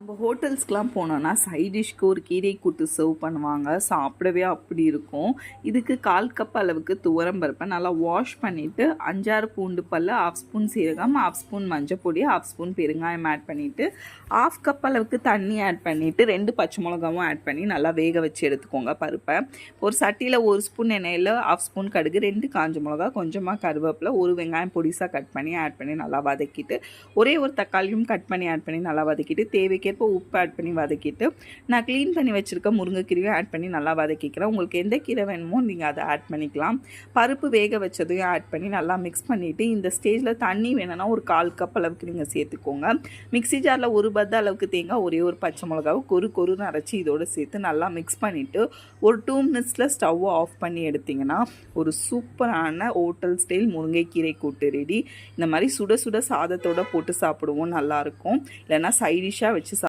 நம்ம ஹோட்டல்ஸ்க்கெலாம் போனோன்னா சைட் டிஷ்க்கு ஒரு கீரை கூட்டு சர்வ் பண்ணுவாங்க. சாப்பிடவே அப்படி இருக்கும். இதுக்கு 1/4 கப் அளவுக்கு துவரம் பருப்பை நல்லா வாஷ் பண்ணிவிட்டு 5, 6 பூண்டு பல், 1/2 ஸ்பூன் சீரகம், 1/2 ஸ்பூன் மஞ்சப்பொடி, 1/2 ஸ்பூன் பெருங்காயம் ஆட் பண்ணிவிட்டு 1/2 கப் அளவுக்கு தண்ணி ஆட் பண்ணிவிட்டு 2 பச்சை மிளகாவும் ஆட் பண்ணி நல்லா வேக வச்சு எடுத்துக்கோங்க பருப்பை. ஒரு சட்டியில் 1 ஸ்பூன் எண்ணெயில் 1/2 ஸ்பூன் கடுகு, 2 காஞ்ச மிளகா, கொஞ்சமாக கருவேப்பிலை, 1 வெங்காயம் பொடிசாக கட் பண்ணி ஆட் பண்ணி நல்லா வதக்கிட்டு ஒரே ஒரு தக்காளியும் கட் பண்ணி ஆட் பண்ணி நல்லா வதக்கிட்டு தேவைக்கேற்ப உப்பு ஆட் பண்ணி வதக்கிட்டு நான் க்ளீன் பண்ணி வச்சுருக்க முருங்கைக்கீரையும் ஆட் பண்ணி நல்லா வதக்கிக்கிறேன். உங்களுக்கு எந்த கீரை வேணுமோ நீங்கள் அதை ஆட் பண்ணிக்கலாம். பருப்பு வேக வச்சதையும் ஆட் பண்ணி நல்லா மிக்ஸ் பண்ணிவிட்டு இந்த ஸ்டேஜில் தண்ணி வேணும்னா ஒரு 1/4 கப் அளவுக்கு நீங்கள் சேர்த்துக்கோங்க. மிக்ஸி ஜாரில் ஒரு பத்த அளவுக்கு தேங்காய், ஒரே ஒரு பச்சை மிளகாவை கொருன்னு அரைச்சி இதோடு சேர்த்து நல்லா மிக்ஸ் பண்ணிவிட்டு ஒரு 2 மினிட்ஸில் ஸ்டவ்வை ஆஃப் பண்ணி எடுத்திங்கன்னா ஒரு சூப்பரான ஹோட்டல் ஸ்டைல் முருங்கைக்கீரை கூட்டு ரெடி. இந்த மாதிரி சுட சுட சாதத்தோடு போட்டு சாப்பிடுவோம், நல்லாயிருக்கும். இல்லைன்னா சைடிஷாக வச்சு